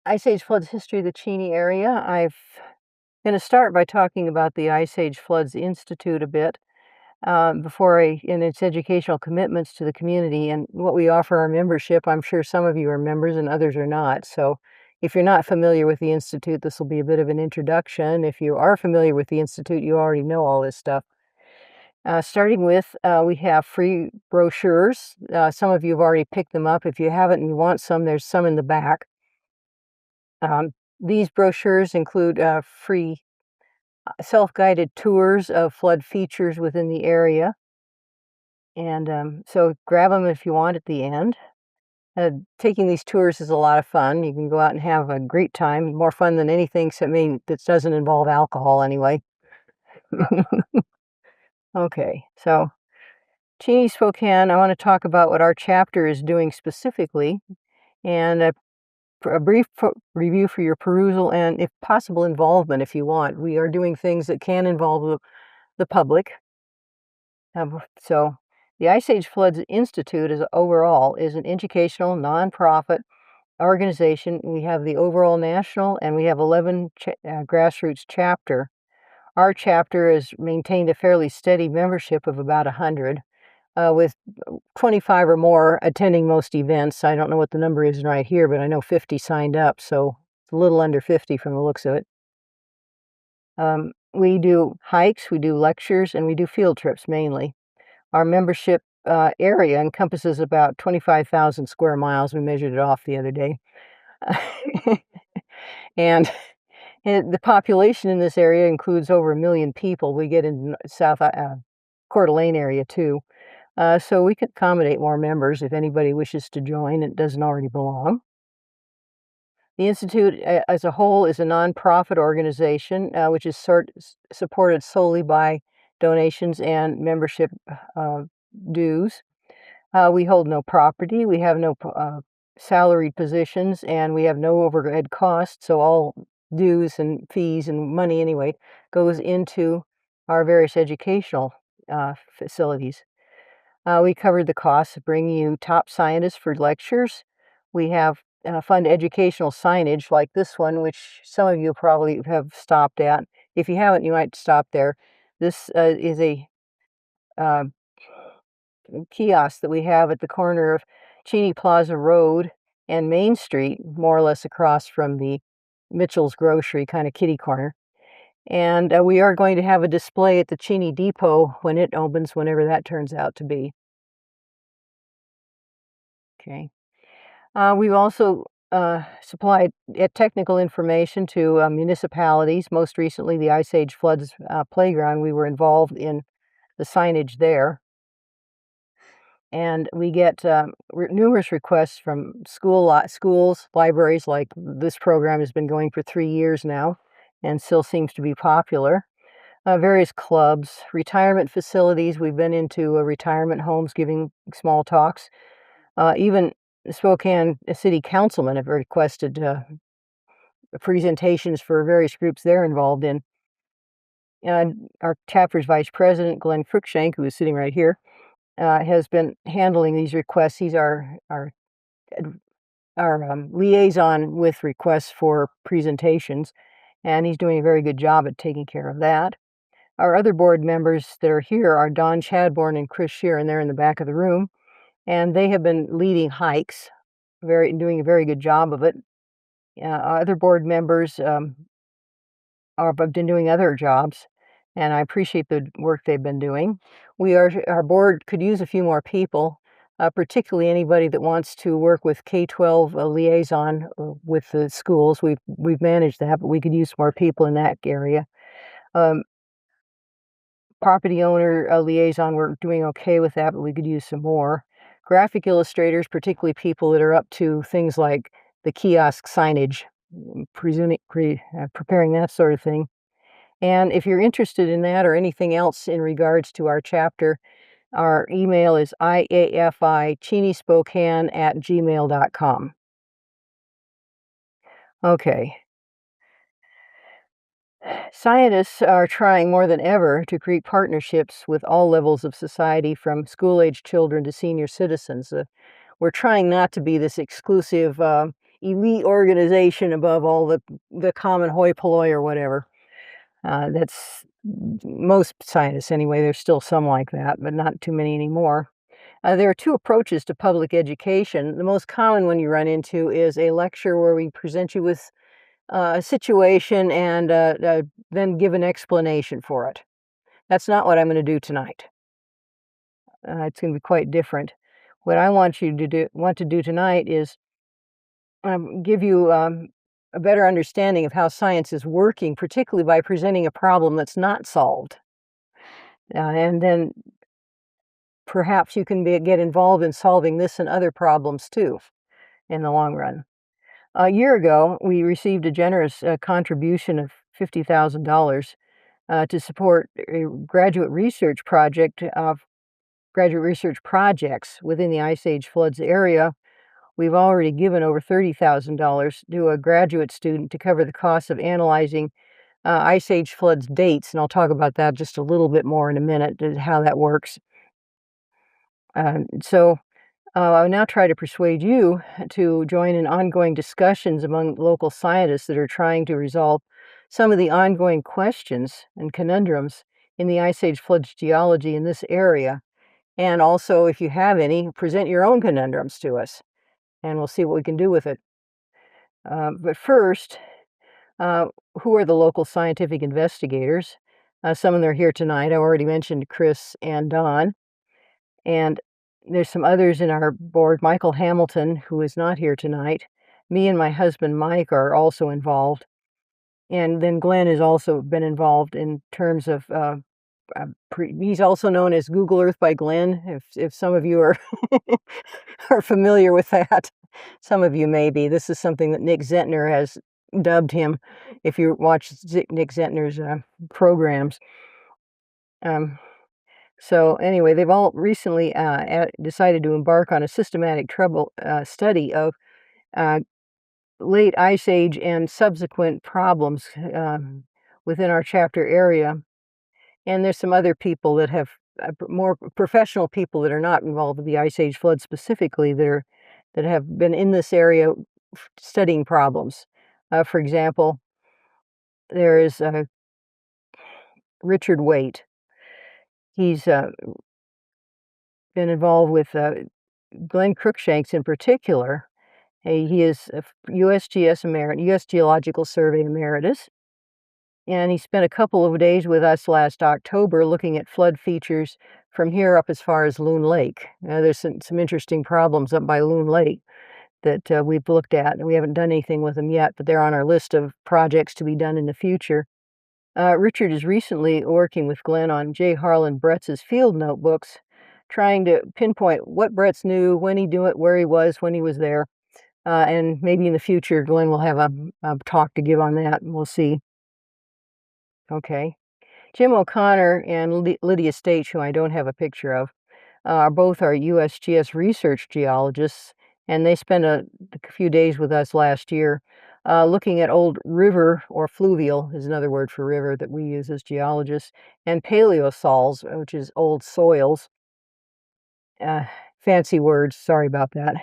Ice Age Floods History of the Cheney area. I'm going to start by talking about the Ice Age Floods Institute a bit in its educational commitments to the community and what we offer our membership. I'm sure some of you are members and others are not. So if you're not familiar with the Institute, this will be a bit of an introduction. If you are familiar with the Institute, you already know all this stuff. Starting with, we have free brochures. Some of you have already picked them up. If you haven't and you want some, there's some in the back. These brochures include free self-guided tours of flood features within the area. And so grab them if you want at the end. Taking these tours is a lot of fun. You can go out and have a great time, more fun than anything that doesn't involve alcohol anyway. Okay, so Cheney-Spokane, I want to talk about what our chapter is doing specifically, and a brief review for your perusal and, if possible, involvement if you want. We are doing things that can involve the public. So the Ice Age Floods Institute overall is an educational nonprofit organization. We have the overall national and we have 11 grassroots chapter. Our chapter has maintained a fairly steady membership of about 100, with 25 or more attending most events. I don't know what the number is right here, but I know 50 signed up, so it's a little under 50 from the looks of it. We do hikes, we do lectures, and we do field trips mainly. Our membership area encompasses about 25,000 square miles. We measured it off the other day. And the population in this area includes over 1 million people. We get in South Coeur d'Alene area too. So we could accommodate more members if anybody wishes to join and doesn't already belong. The Institute as a whole is a nonprofit organization which is supported solely by donations and membership dues. We hold no property, we have no salaried positions, and we have no overhead costs, so all dues and fees and money anyway goes into our various educational facilities. We covered the costs of bringing you top scientists for lectures. We have fund educational signage like this one, which some of you probably have stopped at. If you haven't, you might stop there. This is a kiosk that we have at the corner of Cheney Plaza Road and Main Street, more or less across from the Mitchell's Grocery, kind of kitty corner. And we are going to have a display at the Cheney Depot when it opens, whenever that turns out to be. Okay. We've also supplied technical information to municipalities. Most recently, the Ice Age Floods Playground. We were involved in the signage there. And we get numerous requests from schools, libraries, like this program has been going for 3 years now and still seems to be popular. Various clubs, retirement facilities. We've been into retirement homes giving small talks. Even Spokane City Councilmen have requested presentations for various groups they're involved in. And our chapter's vice president, Glenn Cruikshank, who is sitting right here, has been handling these requests. He's our liaison with requests for presentations, and he's doing a very good job at taking care of that. Our other board members that are here are Don Chadbourne and Chris Shear, and they're in the back of the room, and they have been leading hikes, doing a very good job of it. Other board members have been doing other jobs, and I appreciate the work they've been doing. Our board could use a few more people, particularly anybody that wants to work with K-12 liaison with the schools. We've managed that, but we could use more people in that area. Property owner liaison, we're doing okay with that, but we could use some more. Graphic illustrators, particularly people that are up to things like the kiosk signage, preparing that sort of thing. And if you're interested in that or anything else in regards to our chapter, our email is IAFI Cheney-Spokane@gmail.com. Okay. Scientists are trying more than ever to create partnerships with all levels of society, from school-age children to senior citizens. We're trying not to be this exclusive elite organization above all the common hoi polloi or whatever. That's most scientists anyway. There's still some like that, but not too many anymore. There are two approaches to public education. The most common one you run into is a lecture where we present you with a situation and then give an explanation for it. That's not what I'm going to do tonight. It's going to be quite different. What I want to do tonight is give you a better understanding of how science is working, particularly by presenting a problem that's not solved. And then perhaps you can get involved in solving this and other problems too in the long run. A year ago, we received a generous contribution of $50,000 to support a graduate research projects within the Ice Age floods area. We've already given over $30,000 to a graduate student to cover the cost of analyzing Ice Age floods dates, and I'll talk about that just a little bit more in a minute, how that works. I'll now try to persuade you to join in ongoing discussions among local scientists that are trying to resolve some of the ongoing questions and conundrums in the Ice Age floods geology in this area. And also, if you have any, present your own conundrums to us, and we'll see what we can do with it. But first, who are the local scientific investigators? Some of them are here tonight. I already mentioned Chris and Don. And there's some others in our board. Michael Hamilton, who is not here tonight. Me and my husband, Mike, are also involved. And then Glenn has also been involved in terms of, he's also known as Google Earth by Glenn, if some of you are, are familiar with that. Some of you may be. This is something that Nick Zentner has dubbed him, if you watch Nick Zentner's programs. So anyway, they've all recently decided to embark on a systematic study of late Ice Age and subsequent problems within our chapter area. And there's some other people that have more professional people that are not involved with the Ice Age flood specifically that have been in this area studying problems. For example, there is Richard Waite. He's been involved with Glenn Cruikshanks in particular. He is a USGS Emeritus, U.S. Geological Survey Emeritus, and he spent a couple of days with us last October looking at flood features from here up as far as Loon Lake. There's some interesting problems up by Loon Lake that we've looked at, and we haven't done anything with them yet, but they're on our list of projects to be done in the future. Richard is recently working with Glenn on J. Harlan Bretz's field notebooks, trying to pinpoint what Bretz knew, when he knew it, where he was, when he was there. And maybe in the future, Glenn will have a talk to give on that, and we'll see. Okay. Jim O'Connor and Lydia Stage, who I don't have a picture of, are both our USGS research geologists, and they spent a few days with us last year looking at old river, or fluvial is another word for river that we use as geologists, and paleosols, which is old soils. Fancy words, sorry about that.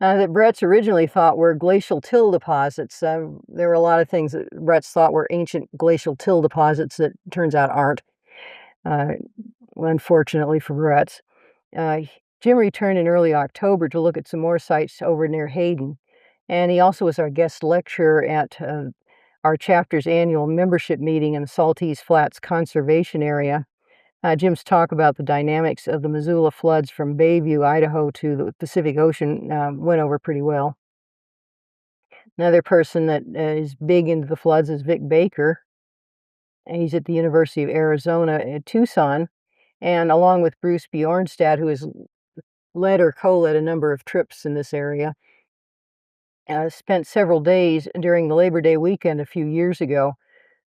That Bretz originally thought were glacial till deposits. There were a lot of things that Bretz thought were ancient glacial till deposits that turns out aren't, unfortunately for Bretz. Jim returned in early October to look at some more sites over near Hayden, and he also was our guest lecturer at our chapter's annual membership meeting in the Saltese Flats Conservation Area. Jim's talk about the dynamics of the Missoula floods from Bayview, Idaho to the Pacific Ocean went over pretty well. Another person that is big into the floods is Vic Baker. He's at the University of Arizona at Tucson, and along with Bruce Bjornstad, who has led or co-led a number of trips in this area, spent several days during the Labor Day weekend a few years ago.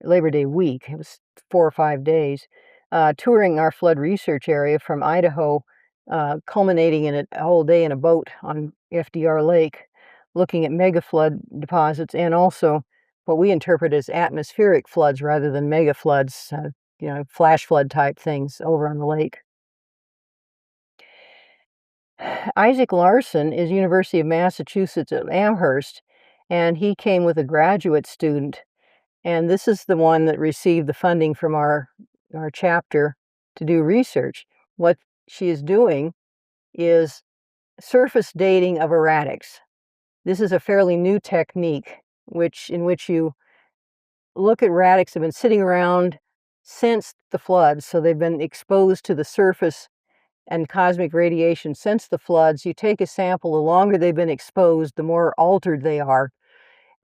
Labor Day week, it was 4 or 5 days, touring our flood research area from Idaho, culminating in a whole day in a boat on FDR Lake, looking at mega flood deposits and also what we interpret as atmospheric floods rather than mega floods, flash flood type things over on the lake. Isaac Larson is University of Massachusetts at Amherst, and he came with a graduate student. And this is the one that received the funding from our chapter to do research. What she is doing is surface dating of erratics. This is a fairly new technique in which you look at erratics that have been sitting around since the floods, so they've been exposed to the surface and cosmic radiation since the floods. You take a sample, the longer they've been exposed, the more altered they are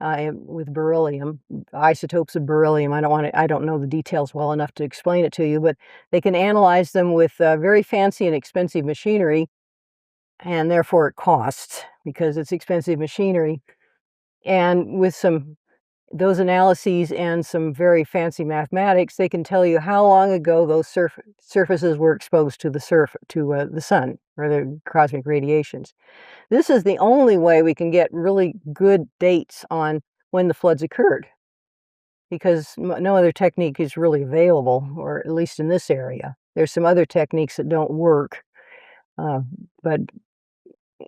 with beryllium, isotopes of beryllium. I don't know the details well enough to explain it to you, but they can analyze them with very fancy and expensive machinery, and therefore it costs because it's expensive machinery. And with those analyses and some very fancy mathematics, they can tell you how long ago those surfaces were exposed to the sun or the cosmic radiations. This is the only way we can get really good dates on when the floods occurred, because no other technique is really available, or at least in this area. There's some other techniques that don't work, but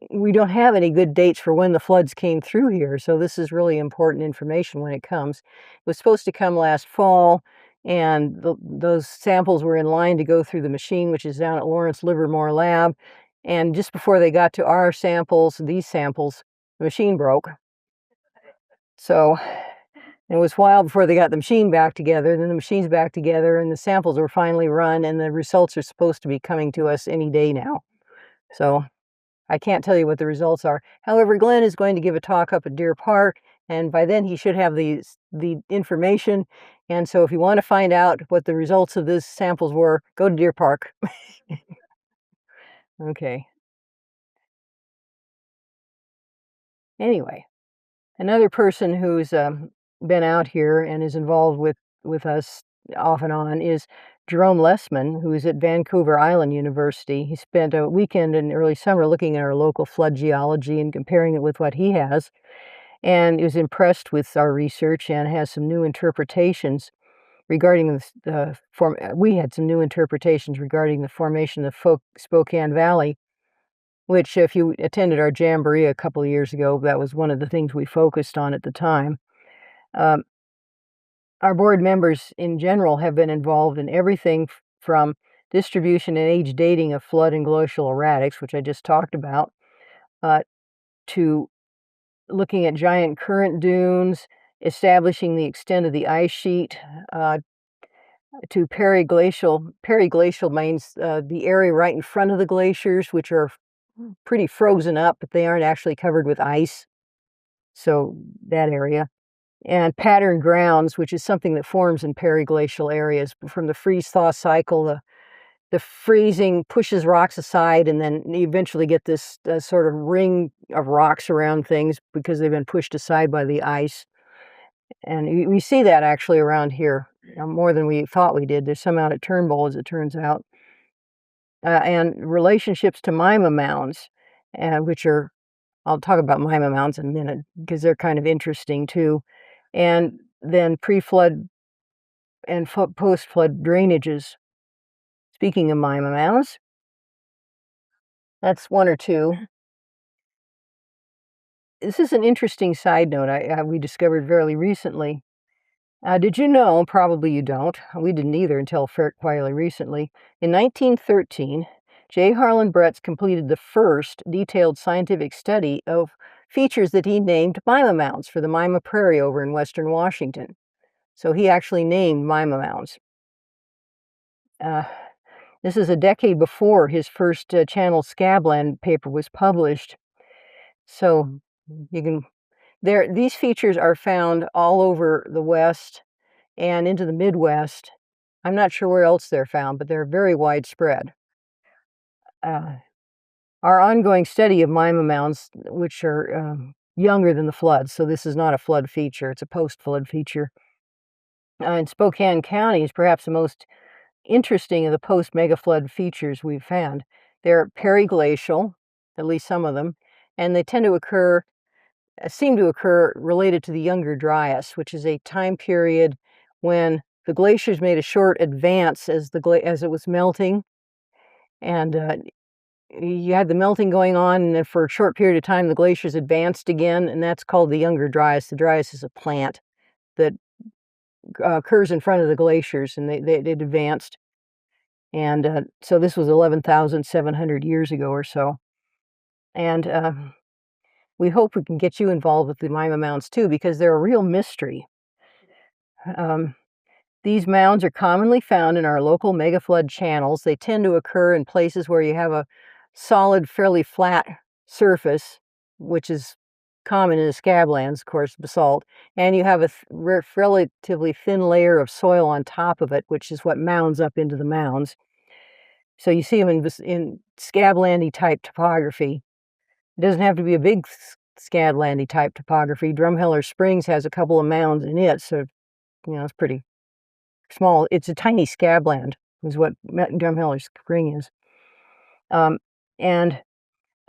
we don't have any good dates for when the floods came through here, so this is really important information when it comes. It was supposed to come last fall, and those samples were in line to go through the machine, which is down at Lawrence Livermore Lab, and just before they got to our samples, these samples, the machine broke. So it was a while before they got the machine back together, then the machine's back together, and the samples were finally run, and the results are supposed to be coming to us any day now. So I can't tell you what the results are. However, Glenn is going to give a talk up at Deer Park, and by then he should have the information. And so if you want to find out what the results of these samples were, go to Deer Park. Okay. Anyway, another person who's been out here and is involved with us off and on is Jerome Lessman, who is at Vancouver Island University. He spent a weekend in early summer looking at our local flood geology and comparing it with what he has, and he was impressed with our research and has some new interpretations regarding we had some new interpretations regarding the formation of the Spokane Valley, which, if you attended our jamboree a couple of years ago, that was one of the things we focused on at the time. Our board members in general have been involved in everything from distribution and age dating of flood and glacial erratics, which I just talked about, to looking at giant current dunes, establishing the extent of the ice sheet, to periglacial. Periglacial means the area right in front of the glaciers, which are pretty frozen up, but they aren't actually covered with ice. So that area. And pattern grounds, which is something that forms in periglacial areas. From the freeze-thaw cycle, the freezing pushes rocks aside, and then you eventually get this sort of ring of rocks around things because they've been pushed aside by the ice. And we see that actually around here, more than we thought we did. There's some out at Turnbull, as it turns out. And relationships to Mima mounds, which are, I'll talk about Mima mounds in a minute because they're kind of interesting too. And then pre-flood and post-flood drainages. Speaking of Mima mounds, that's one or two. This is an interesting side note we discovered fairly recently. Did you know, probably you don't, we didn't either until fairly recently, in 1913, J. Harlan Bretz completed the first detailed scientific study of features that he named Mima mounds for the Mima Prairie over in western Washington. So he actually named Mima mounds. This is a decade before his first channel scabland paper was published. So you can these features are found all over the West and into the Midwest. I'm not sure where else they're found, but they're very widespread. Our ongoing study of Mima mounds, which are younger than the floods, so this is not a flood feature, it's a post-flood feature. In Spokane County is perhaps the most interesting of the post-megaflood features we've found. They're periglacial, at least some of them, and they tend to seem to occur related to the Younger Dryas, which is a time period when the glaciers made a short advance as it was melting, and you had the melting going on, and then for a short period of time, the glaciers advanced again, and that's called the Younger Dryas. The Dryas is a plant that occurs in front of the glaciers, and they advanced. And so this was 11,700 years ago or so. And we hope we can get you involved with the Mima Mounds too, because they're a real mystery. These mounds are commonly found in our local megaflood channels. They tend to occur in places where you have a solid, fairly flat surface, which is common in the scablands, of course, basalt, and you have a relatively thin layer of soil on top of it, which is what mounds up into the mounds. So you see them in scablandy type topography. It doesn't have to be a big scablandy type topography. Drumheller Springs has a couple of mounds in it, so it's pretty small. It's a tiny scabland, is what Drumheller Spring is. And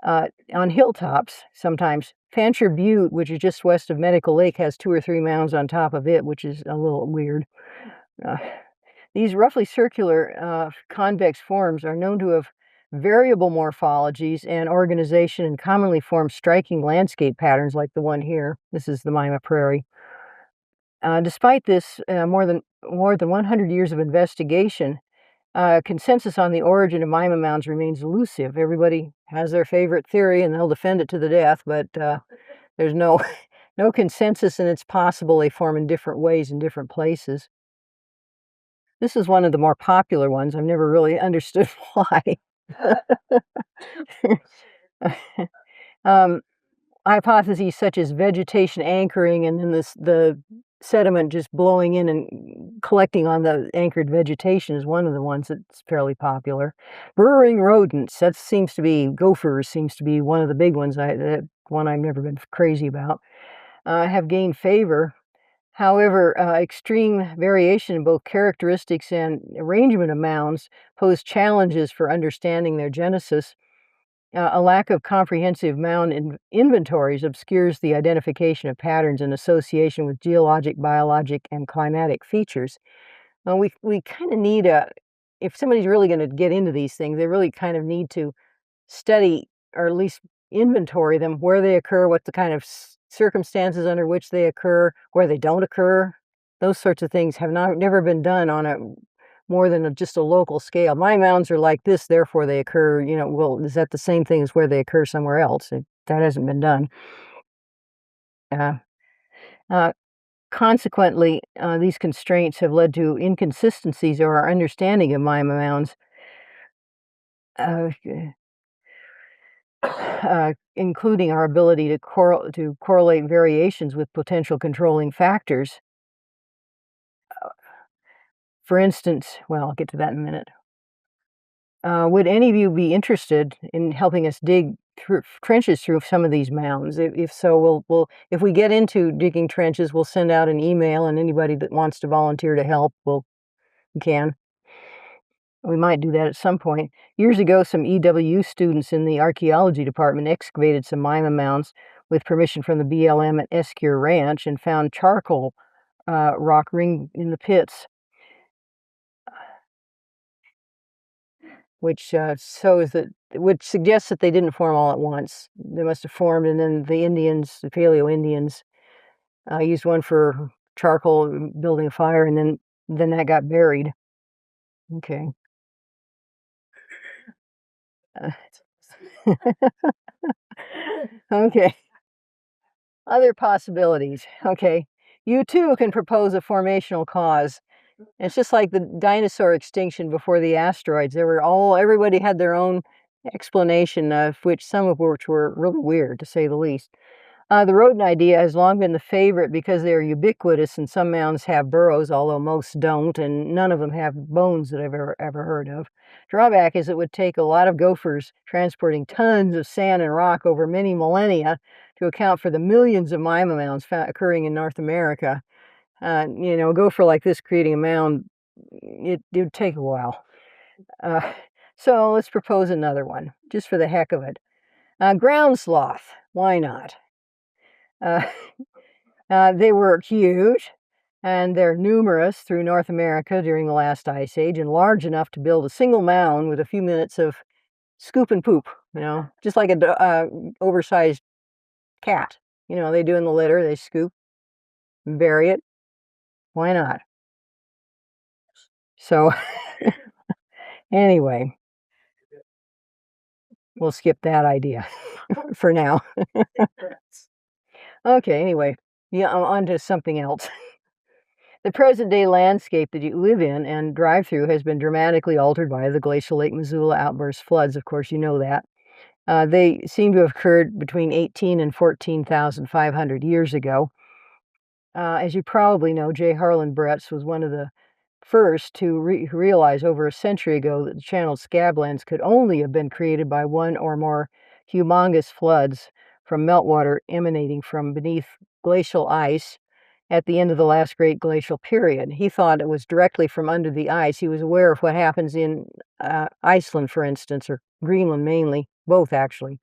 on hilltops, sometimes Fancher Butte, which is just west of Medical Lake, has 2 or 3 mounds on top of it, which is a little weird. These roughly circular convex forms are known to have variable morphologies and organization, and commonly form striking landscape patterns like the one here. This is the Mima Prairie. Despite this, more than 100 years of investigation, consensus on the origin of Mima mounds remains elusive. Everybody has their favorite theory, and they'll defend it to the death, but there's no consensus, and it's possible they form in different ways in different places. This is one of the more popular ones. I've never really understood why. Hypotheses such as vegetation anchoring, and then the sediment just blowing in and collecting on the anchored vegetation is one of the ones that's fairly popular. Burrowing rodents, gophers seems to be one of the big ones, one I've never been crazy about, have gained favor. However, extreme variation in both characteristics and arrangement of mounds pose challenges for understanding their genesis. A lack of comprehensive mound inventories obscures the identification of patterns in association with geologic, biologic, and climatic features. We kind of need if somebody's really going to get into these things, they really kind of need to study, or at least inventory them, where they occur, what the kind of circumstances under which they occur, where they don't occur. Those sorts of things have never been done on more than just a local scale. My mounds are like this, therefore they occur, well, is that the same thing as where they occur somewhere else? That hasn't been done. Consequently, these constraints have led to inconsistencies in our understanding of Mima mounds, including our ability to correlate variations with potential controlling factors. For instance, well, I'll get to that in a minute. Would any of you be interested in helping us dig trenches through some of these mounds? If so, if we get into digging trenches, we'll send out an email, and anybody that wants to volunteer to help can. We might do that at some point. Years ago, some EW students in the archaeology department excavated some Mima mounds with permission from the BLM at Escure Ranch, and found charcoal rock ring in the pits, which suggests that they didn't form all at once. They must have formed, and then the Paleo Indians, used one for charcoal, building a fire, and then that got buried. Okay. Okay. Other possibilities. Okay. You too can propose a formational cause. It's just like the dinosaur extinction before the asteroids. Everybody had their own explanation, some of which were really weird, to say the least. The rodent idea has long been the favorite because they are ubiquitous, and some mounds have burrows, although most don't, and none of them have bones that I've ever heard of. Drawback is it would take a lot of gophers transporting tons of sand and rock over many millennia to account for the millions of Mima mounds occurring in North America. A gopher like this creating a mound, it would take a while. So let's propose another one, just for the heck of it. Ground sloth, why not? They were huge, and they're numerous through North America during the last ice age, and large enough to build a single mound with a few minutes of scoop and poop, just like a oversized cat. They do in the litter, they scoop, bury it. Why not? So anyway, we'll skip that idea for now. Okay, anyway, yeah, on to something else. The present-day landscape that you live in and drive through has been dramatically altered by the glacial Lake Missoula outburst floods. Of course, you know that. They seem to have occurred between 18 and 14,500 years ago. As you probably know, J. Harlan Bretz was one of the first to realize over a century ago that the channeled scablands could only have been created by one or more humongous floods from meltwater emanating from beneath glacial ice at the end of the last great glacial period. He thought it was directly from under the ice. He was aware of what happens in Iceland, for instance, or Greenland mainly, both actually,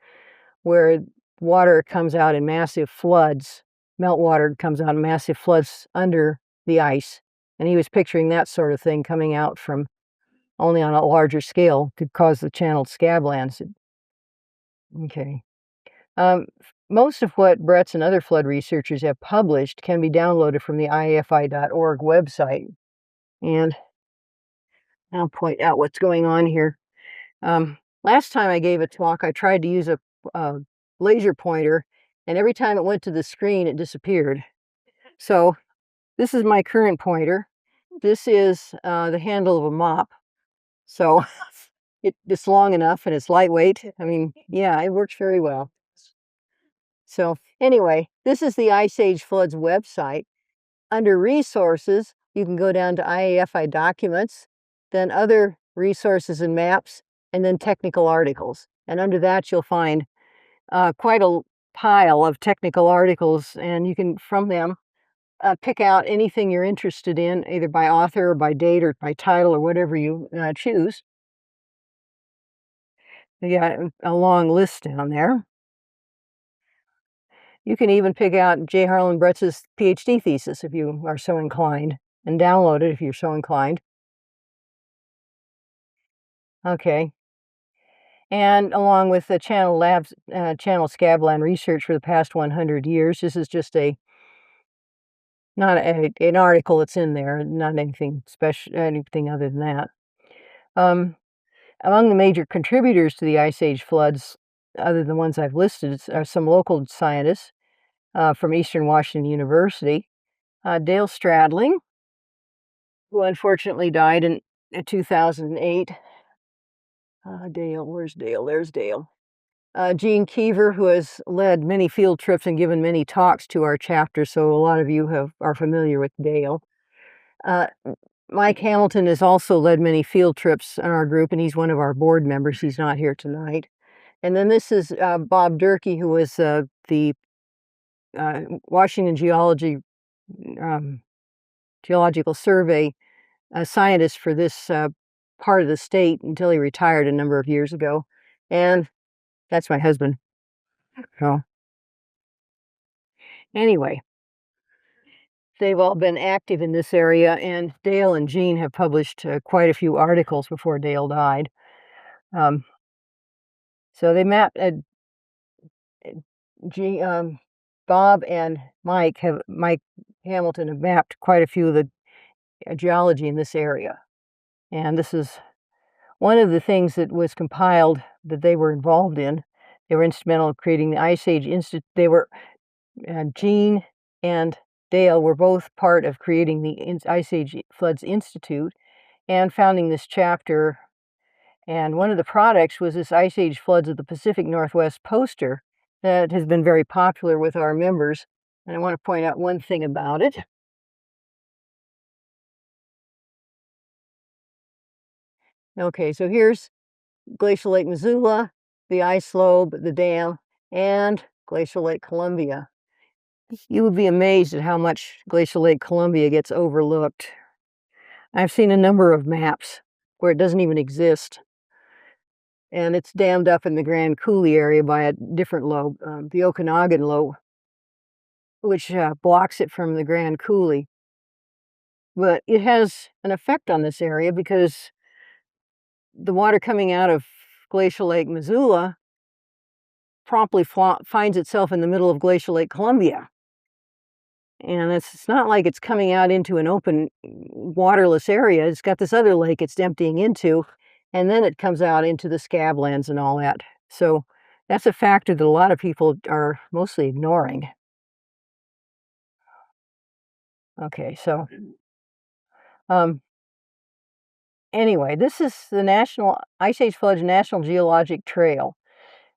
where water comes out in massive floods, meltwater comes out in massive floods under the ice. And he was picturing that sort of thing coming out from only on a larger scale could cause the channeled scablands. Okay. Most of what Bretz and other flood researchers have published can be downloaded from the IAFI.org website. And I'll point out what's going on here. Last time I gave a talk, I tried to use a laser pointer, and every time it went to the screen, it disappeared. So this is my current pointer. This is the handle of a mop. So it's long enough and it's lightweight. I mean, yeah, it works very well. So anyway, this is the Ice Age Floods website. Under resources, you can go down to IAFI documents, then other resources and maps, and then technical articles. And under that, you'll find quite a pile of technical articles, and you can, from them, pick out anything you're interested in, either by author or by date or by title or whatever you choose. You got a long list down there. You can even pick out J. Harlan Bretz's PhD thesis if you are so inclined, and download it if you're so inclined. Okay. And along with the Channel Scabland research for the past 100 years, this is just not an article that's in there, not anything special, anything other than that. Among the major contributors to the Ice Age floods, other than the ones I've listed, are some local scientists from Eastern Washington University. Dale Stradling, who unfortunately died in 2008. Dale, where's Dale? There's Dale. Gene Keever, who has led many field trips and given many talks to our chapter, so a lot of you are familiar with Dale. Mike Hamilton has also led many field trips in our group, and he's one of our board members. He's not here tonight. And then this is Bob Durkee, who was the Washington Geological Survey scientist for this part of the state until he retired a number of years ago. And that's my husband. So anyway, they've all been active in this area, and Dale and Gene have published quite a few articles before Dale died. So they mapped Bob and Mike Hamilton have mapped quite a few of the geology in this area. And this is one of the things that was compiled that they were involved in. They were instrumental in creating the Ice Age Institute. Gene and Dale were both part of creating the Ice Age Floods Institute and founding this chapter. And one of the products was this Ice Age Floods of the Pacific Northwest poster that has been very popular with our members. And I want to point out one thing about it. Okay, so here's Glacial Lake Missoula, the ice lobe, the dam, and Glacial Lake Columbia. You would be amazed at how much Glacial Lake Columbia gets overlooked. I've seen a number of maps where it doesn't even exist. And it's dammed up in the Grand Coulee area by a different lobe, the Okanagan lobe, which blocks it from the Grand Coulee. But it has an effect on this area because the water coming out of glacial Lake Missoula promptly finds itself in the middle of glacial Lake Columbia. And it's not like it's coming out into an open, waterless area. It's got this other lake it's emptying into, and then it comes out into the scablands and all that. So that's a factor that a lot of people are mostly ignoring. Okay, so um, anyway, this is the National Ice Age Floods National Geologic Trail.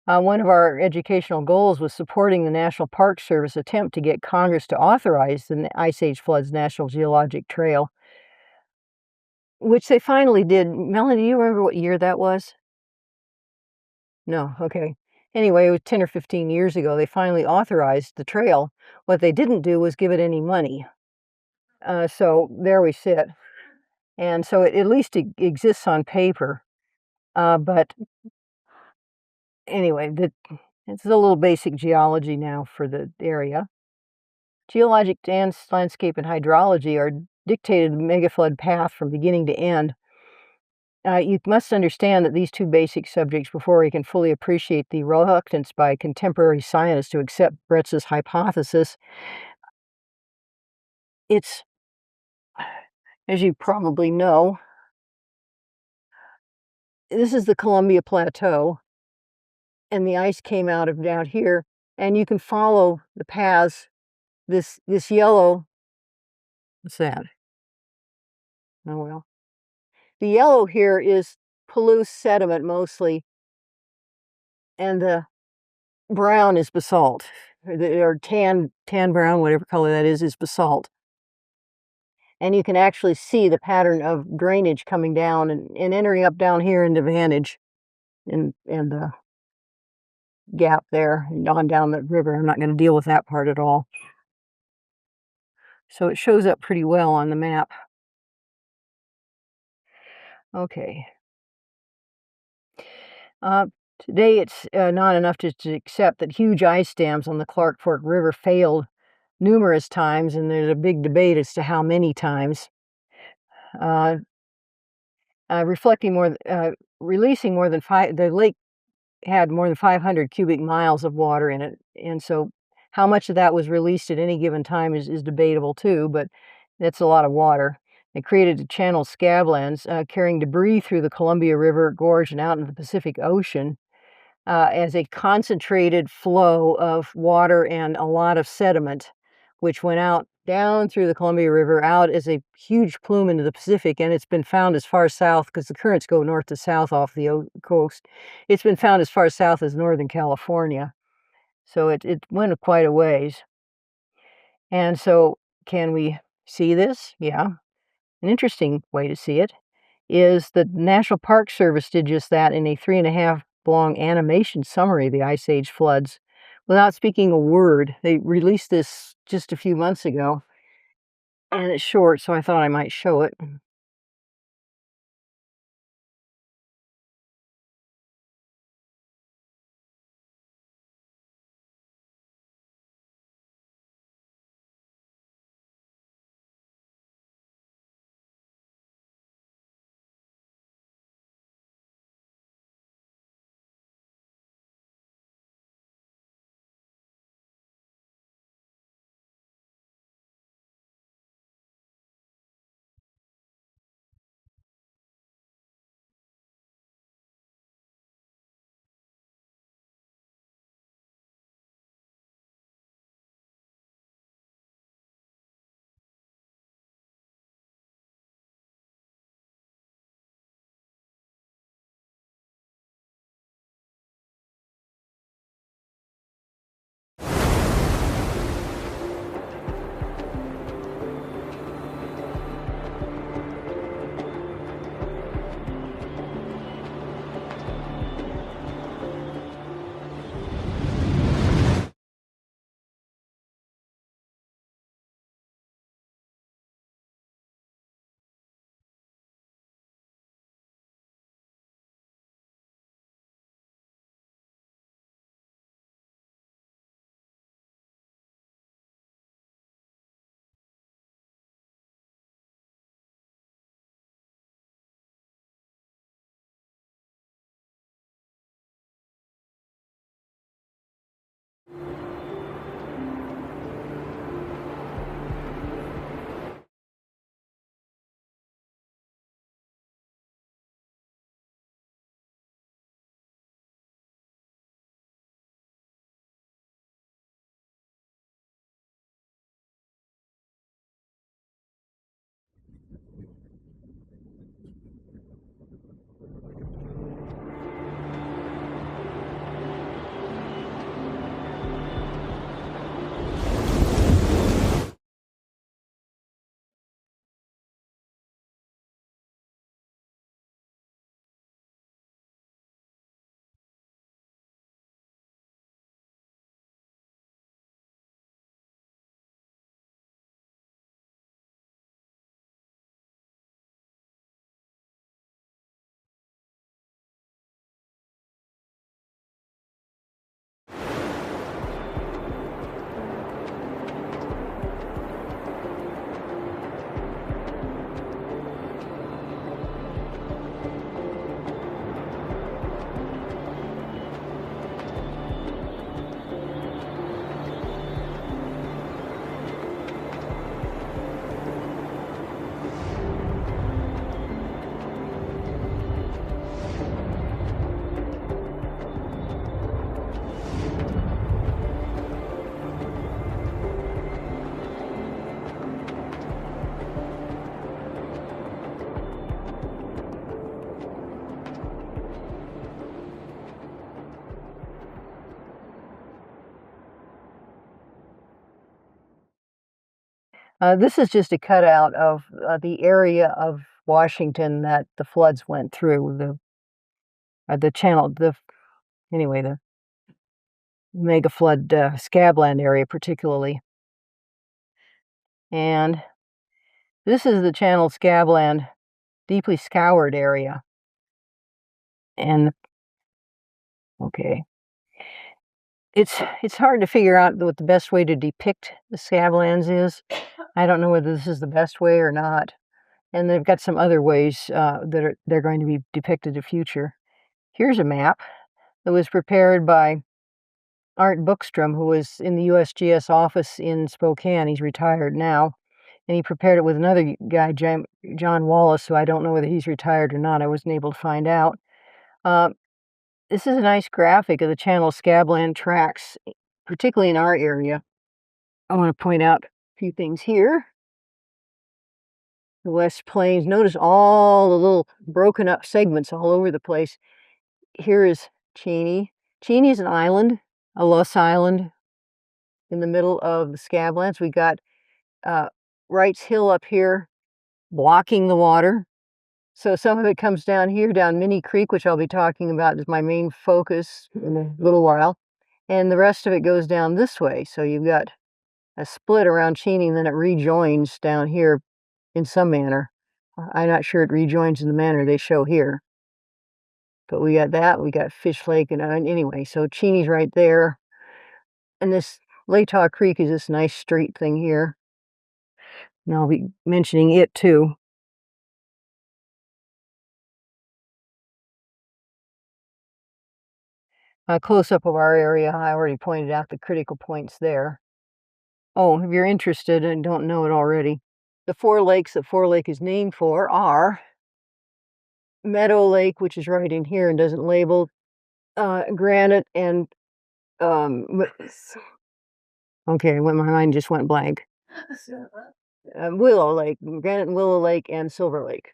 One of our educational goals was supporting the National Park Service attempt to get Congress to authorize the Ice Age Floods National Geologic Trail, which they finally did. Melanie, do you remember what year that was? No, okay. Anyway, it was 10 or 15 years ago. They finally authorized the trail. What they didn't do was give it any money. So there we sit. And so at least it exists on paper. But anyway, it's a little basic geology now for the area. Geologic dance, landscape, and hydrology are dictated the megaflood path from beginning to end. You must understand that these two basic subjects before we can fully appreciate the reluctance by contemporary scientists to accept Bretz's hypothesis. It's, as you probably know, this is the Columbia Plateau, and the ice came out of down here, and you can follow the paths. This yellow, what's that? Oh well. The yellow here is Palouse sediment mostly, and the brown is basalt, or tan brown, whatever color that is basalt. And you can actually see the pattern of drainage coming down and entering up down here into Vantage and the gap there and on down the river. I'm not going to deal with that part at all. So it shows up pretty well on the map. Okay. Today it's not enough to accept that huge ice dams on the Clark Fork River failed numerous times, and there's a big debate as to how many times. Uh, releasing more than the lake had more than 500 cubic miles of water in it, and so how much of that was released at any given time is debatable too, but that's a lot of water. It created a channel scablands, carrying debris through the Columbia River Gorge and out into the Pacific Ocean. As a concentrated flow of water and a lot of sediment, which went out down through the Columbia River, out as a huge plume into the Pacific, and it's been found as far south, because the currents go north to south off the coast. It's been found as far south as Northern California. So it went quite a ways. And so can we see this? Yeah. An interesting way to see it is the National Park Service did just that in a 3.5 long animation summary of the Ice Age floods without speaking a word. They released this just a few months ago, and it's short, so I thought I might show it. This is just a cutout of the area of Washington that the floods went through. The channel, the mega flood scabland area particularly. And this is the channel scabland, deeply scoured area. And okay, it's hard to figure out what the best way to depict the scablands is. I don't know whether this is the best way or not. And they've got some other ways they're going to be depicted in the future. Here's a map that was prepared by Art Bookstrom, who was in the USGS office in Spokane. He's retired now. And he prepared it with another guy, John Wallace, who I don't know whether he's retired or not. I wasn't able to find out. This is a nice graphic of the channel scabland tracks, particularly in our area. I want to point out a few things here. The West Plains. Notice all the little broken up segments all over the place. Here is Cheney. Cheney is an island, a loess island in the middle of the scablands. We got Wright's Hill up here blocking the water. So some of it comes down here, down Minnie Creek, which I'll be talking about as my main focus in a little while. And the rest of it goes down this way. So you've got a split around Cheney, and then it rejoins down here in some manner. I'm not sure it rejoins in the manner they show here. But we got that. We got Fish Lake. And anyway, so Cheney's right there. And this Latah Creek is this nice straight thing here. And I'll be mentioning it too. A close-up of our area. I already pointed out the critical points there. Oh, if you're interested and don't know it already, the 4 lakes that Fore Lake is named for are Meadow Lake, which is right in here and doesn't label, Granite, and okay, my mind just went blank. Willow Lake, Granite and Willow Lake, and Silver Lake.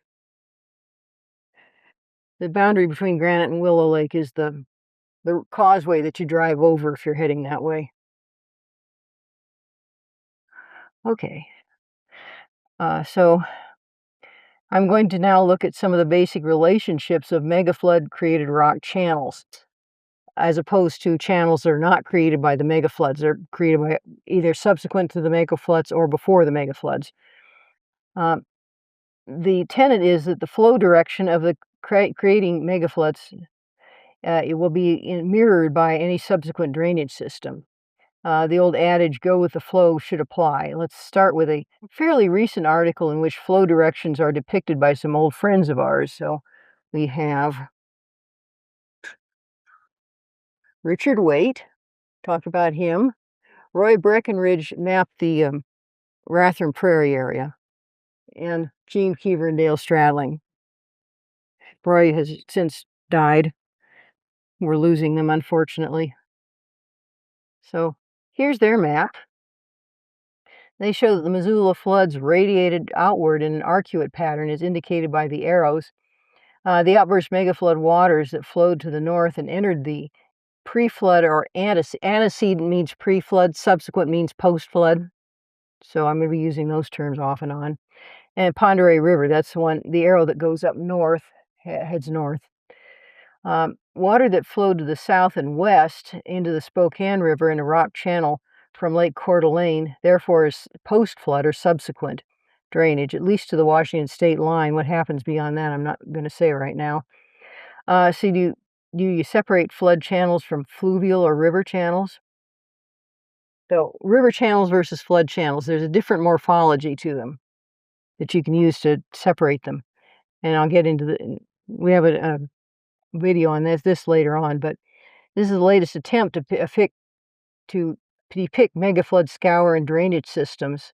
The boundary between Granite and Willow Lake is the causeway that you drive over if you're heading that way. Okay. So I'm going to now look at some of the basic relationships of megaflood created rock channels, as opposed to channels that are not created by the megafloods. They're created by either subsequent to the megafloods or before the megafloods. The tenet is that the flow direction of the creating megafloods it will be mirrored by any subsequent drainage system. The old adage, go with the flow, should apply. Let's start with a fairly recent article in which flow directions are depicted by some old friends of ours. So we have Richard Waite, talk about him. Roy Breckenridge mapped the Rathdrum Prairie area, and Gene Keever and Dale Stradling. Roy has since died. We're losing them, unfortunately. So here's their map. They show that the Missoula floods radiated outward in an arcuate pattern as indicated by the arrows. The outburst megaflood waters that flowed to the north and entered the pre-flood or antecedent means pre-flood, subsequent means post-flood. So I'm going to be using those terms off and on. And Ponderay River, that's the arrow that goes up north, heads north. Water that flowed to the south and west into the Spokane River in a rock channel from Lake Coeur d'Alene, therefore is post-flood or subsequent drainage, at least to the Washington state line. What happens beyond that, I'm not going to say right now. So do you separate flood channels from fluvial or river channels? So river channels versus flood channels, there's a different morphology to them that you can use to separate them. And I'll get into we have a video on this later on, but this is the latest attempt to depict megaflood scour and drainage systems.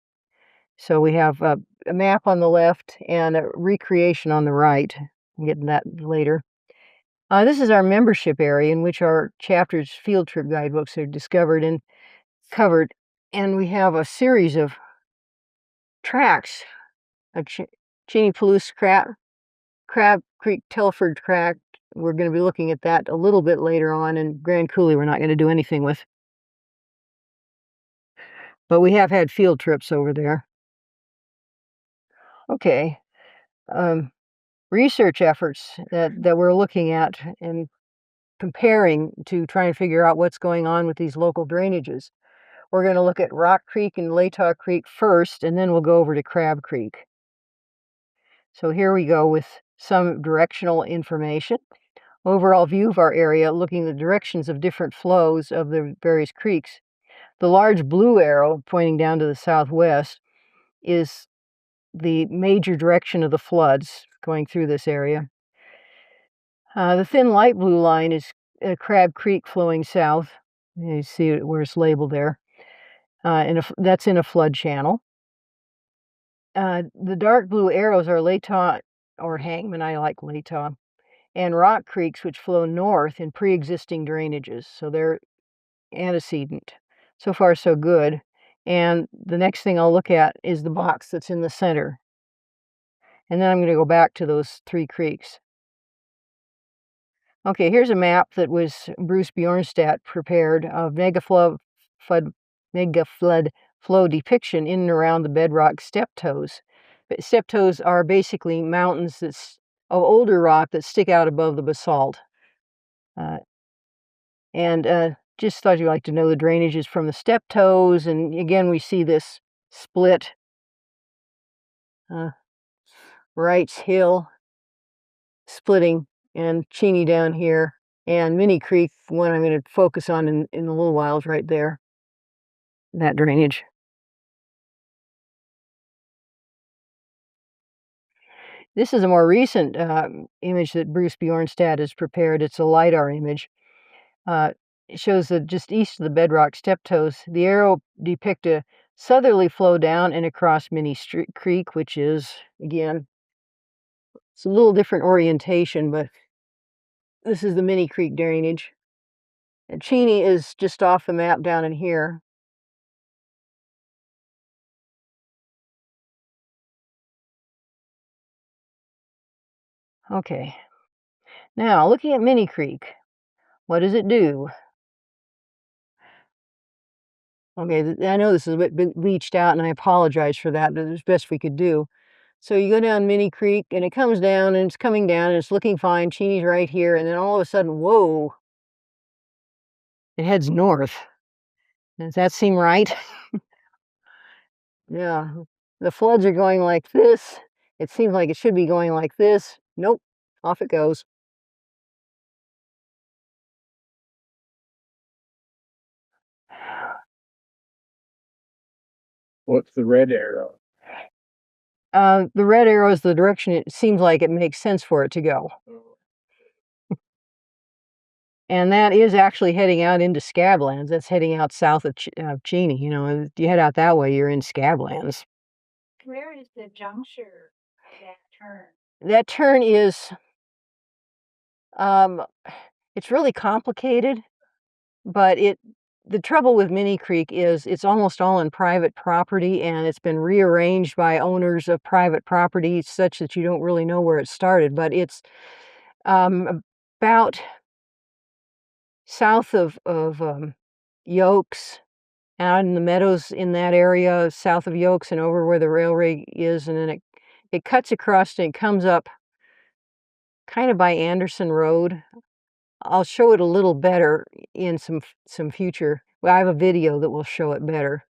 So we have a map on the left and a recreation on the right. I'll get to that later. This is our membership area in which our chapters field trip guidebooks are discovered and covered. And we have a series of tracks, a Cheney-Palouse Crab Creek Telford tract. We're going to be looking at that a little bit later on, and Grand Coulee we're not going to do anything with. But we have had field trips over there. Okay. Research efforts that we're looking at and comparing to try and figure out what's going on with these local drainages. We're going to look at Rock Creek and Latah Creek first, and then we'll go over to Crab Creek. So here we go with some directional information. Overall view of our area, looking at the directions of different flows of the various creeks. The large blue arrow pointing down to the southwest is the major direction of the floods going through this area. The thin light blue line is Crab Creek flowing south. You see where it's labeled there. That's in a flood channel. The dark blue arrows are Latah or Hangman, I like Latah, and Rock Creeks, which flow north in pre-existing drainages. So they're antecedent. So far, so good. And the next thing I'll look at is the box that's in the center. And then I'm going to go back to those three creeks. Okay, here's a map that was Bruce Bjornstad prepared of mega flood flow depiction in and around the bedrock step toes. Step toes are basically mountains of older rock that stick out above the basalt. Just thought you'd like to know the drainages from the step toes, and again we see this split. Wright's Hill splitting, and Cheney down here, and Minnie Creek, one I'm going to focus on in a little while, is right there, that drainage. This is a more recent image that Bruce Bjornstad has prepared. It's a LiDAR image. It shows that just east of the bedrock step toes, the arrow depicts a southerly flow down and across Minnie Creek, which is, again, it's a little different orientation, but this is the Minnie Creek drainage. And Cheney is just off the map down in here. Okay. Now, looking at Minnie Creek, what does it do? Okay, I know this is a bit bleached out, and I apologize for that, but it's best we could do. So you go down Minnie Creek, and it comes down, and it's coming down, and it's looking fine. Cheney's right here, and then all of a sudden, whoa, it heads north. Does that seem right? Yeah, the floods are going like this. It seems like it should be going like this. Nope, off it goes. What's the red arrow? The red arrow is the direction it seems like it makes sense for it to go. And that is actually heading out into scablands. That's heading out south of Cheney. You know, if you head out that way, you're in scablands. Where is the juncture of that turn? That turn is, it's really complicated, but the trouble with Minnie Creek is it's almost all on private property, and it's been rearranged by owners of private property such that you don't really know where it started. But it's about south of Yokes, out in the meadows in that area, south of Yokes and over where the railway is, and then it cuts across and it comes up kind of by Anderson Road. I'll show it a little better in some future. Well, I have a video that will show it better.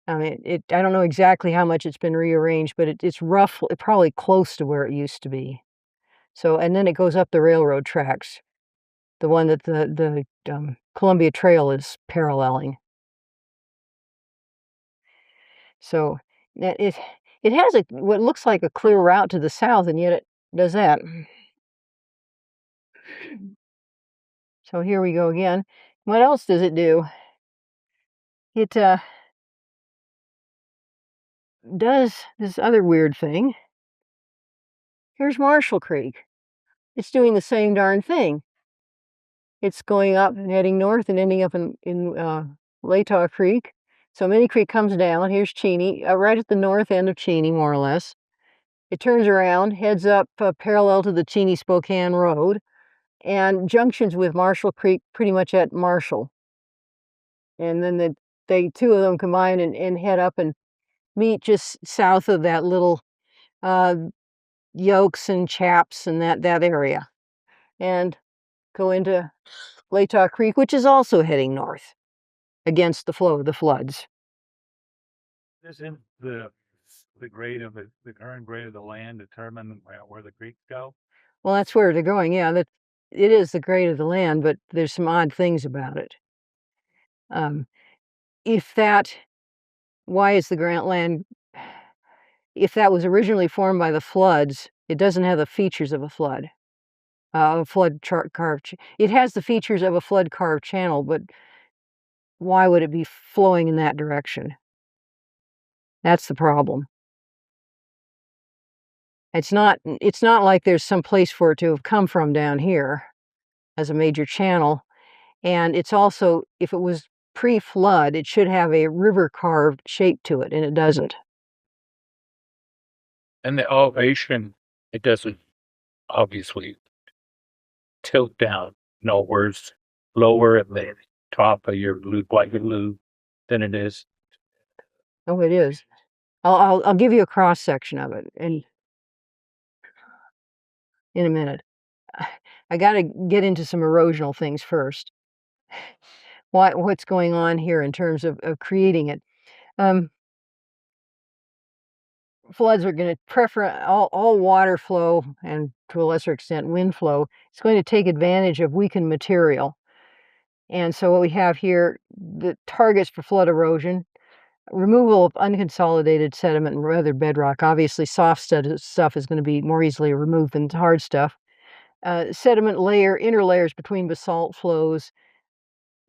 I mean, I don't know exactly how much it's been rearranged, but it's roughly probably close to where it used to be. So, and then it goes up the railroad tracks, the one that the Columbia Trail is paralleling. So it has what looks like a clear route to the south, and yet it does that. So here we go again. What else does it do? It does this other weird thing. Here's Marshall Creek. It's doing the same darn thing. It's going up and heading north and ending up in Latah Creek. So Minnie Creek comes down. Here's Cheney, right at the north end of Cheney, more or less. It turns around, heads up parallel to the Cheney-Spokane Road, and junctions with Marshall Creek pretty much at Marshall. And then two of them combine and head up and meet just south of that little Yokes and Chaps and that area, and go into Latah Creek, which is also heading north against the flow of the floods. Isn't the grade of the current grade of the land determine where the creeks go? Well, that's where they're going. Yeah, it is the grade of the land, but there's some odd things about it. Why is the Grant land? If that was originally formed by the floods, it doesn't have the features of a flood. Carved. It has the features of a flood carved channel, but why would it be flowing in that direction? That's the problem. It's not like there's some place for it to have come from down here as a major channel. And it's also, if it was pre-flood, it should have a river carved shape to it, and it doesn't. And the elevation, it doesn't obviously tilt down. No, worse, lower at the top of your loop than it is. Oh, it is. I'll give you a cross section of it, and in a minute. I got to get into some erosional things first. What's going on here in terms of creating it? Floods are going to prefer all water flow, and to a lesser extent wind flow. It's going to take advantage of weakened material. And so what we have here, the targets for flood erosion: removal of unconsolidated sediment and weathered bedrock. Obviously, soft stuff is going to be more easily removed than hard stuff. Sediment inner layers between basalt flows.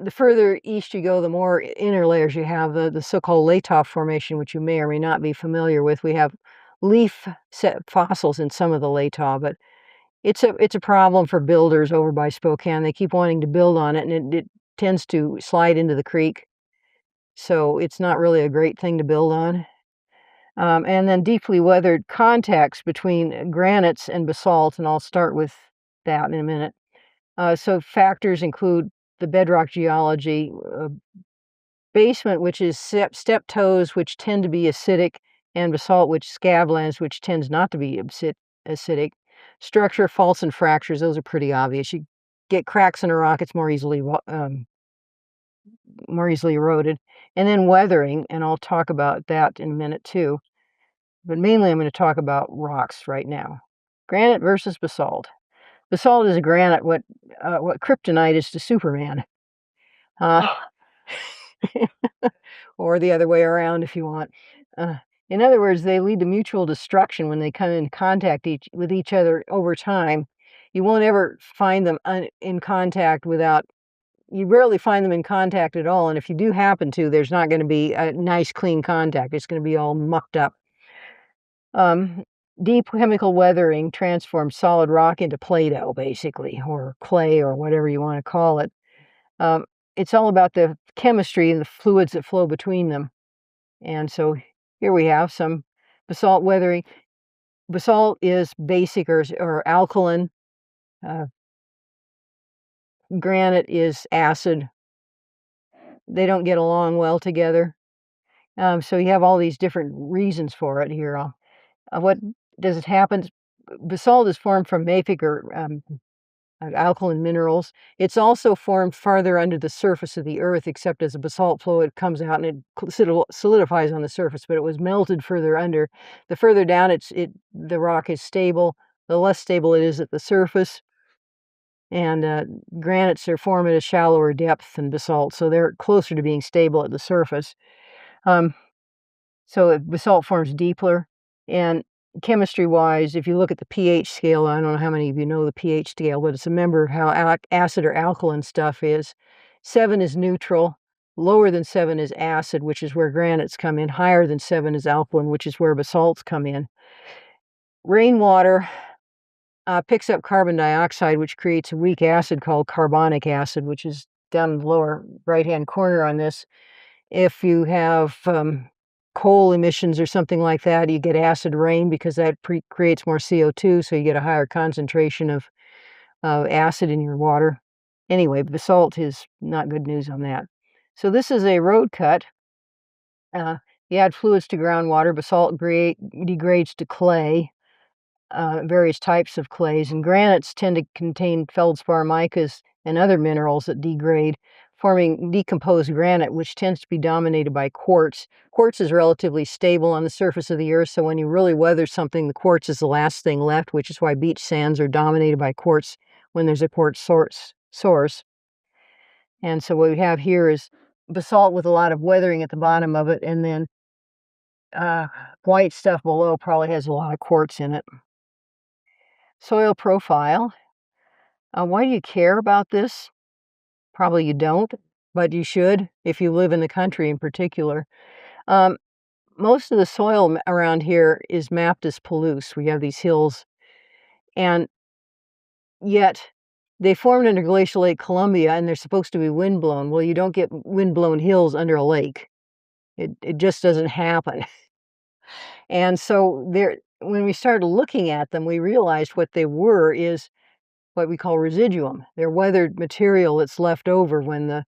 The further east you go, the more inner layers you have, the so-called Latah Formation, which you may or may not be familiar with. We have leaf fossils in some of the Latah, but it's a problem for builders over by Spokane. They keep wanting to build on it, and it tends to slide into the creek. So it's not really a great thing to build on. And then deeply weathered contacts between granites and basalt, and I'll start with that in a minute. So factors include the bedrock geology, basement, which is step toes, which tend to be acidic, and basalt, which scablands, which tends not to be acidic. Structure, faults, and fractures, those are pretty obvious. You get cracks in a rock, it's more easily eroded. And then weathering, and I'll talk about that in a minute too. But mainly I'm going to talk about rocks right now. Granite versus basalt. Basalt is a granite, what kryptonite is to Superman. Or the other way around if you want. In other words, they lead to mutual destruction when they come in contact with each other over time. You won't ever find them in contact you rarely find them in contact at all. And if you do happen to, there's not going to be a nice, clean contact. It's going to be all mucked up. Deep chemical weathering transforms solid rock into Play-Doh, basically, or clay, or whatever you want to call it. It's all about the chemistry and the fluids that flow between them. And so here we have some basalt weathering. Basalt is basic or alkaline. Granite is acid. They don't get along well together. So you have all these different reasons for it here. What does it happen? Basalt is formed from mafic or alkaline minerals. It's also formed farther under the surface of the earth, except as a basalt flow, it comes out and it solidifies on the surface, but it was melted further under. The further down the rock is stable, the less stable it is at the surface. And granites are formed at a shallower depth than basalt, so they're closer to being stable at the surface. So basalt forms deeper. And chemistry-wise, if you look at the pH scale, I don't know how many of you know the pH scale, but it's a member of how acid or alkaline stuff is. 7 is neutral. Lower than 7 is acid, which is where granites come in. Higher than 7 is alkaline, which is where basalts come in. Rainwater picks up carbon dioxide, which creates a weak acid called carbonic acid, which is down in the lower right-hand corner on this. If you have coal emissions or something like that, you get acid rain because that creates more CO2, so you get a higher concentration of acid in your water. Anyway, basalt is not good news on that. So this is a road cut. You add fluids to groundwater, basalt degrades to clay, various types of clays, and granites tend to contain feldspar micas and other minerals that degrade, forming decomposed granite, which tends to be dominated by quartz. Quartz is relatively stable on the surface of the earth, so when you really weather something, the quartz is the last thing left, which is why beach sands are dominated by quartz when there's a quartz source. And so what we have here is basalt with a lot of weathering at the bottom of it, and then white stuff below probably has a lot of quartz in it. Soil profile. Why do you care about this? Probably you don't, but you should if you live in the country in particular. Most of the soil around here is mapped as Palouse. We have these hills, and yet they formed under glacial Lake Columbia, and they're supposed to be windblown. Well, you don't get windblown hills under a lake. It just doesn't happen. And so when we started looking at them, we realized what they were is what we call residuum. They're weathered material that's left over when the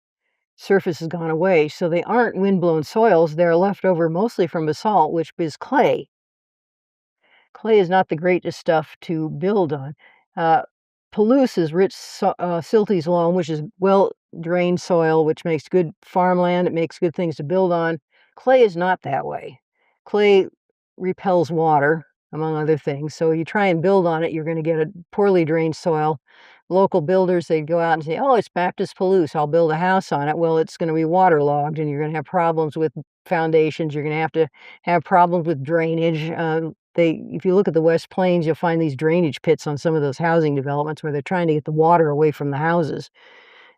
surface has gone away. So they aren't windblown soils. They're left over mostly from basalt, which is clay. Clay is not the greatest stuff to build on. Palouse is rich silty loam, which is well-drained soil, which makes good farmland. It makes good things to build on. Clay is not that way. Clay repels water, among other things. So you try and build on it, you're going to get a poorly drained soil. Local builders, they go out and say, oh, it's Baptist Palouse, I'll build a house on it. Well, it's going to be waterlogged, and you're going to have problems with foundations. You're going to have problems with drainage. If you look at the West Plains, you'll find these drainage pits on some of those housing developments where they're trying to get the water away from the houses.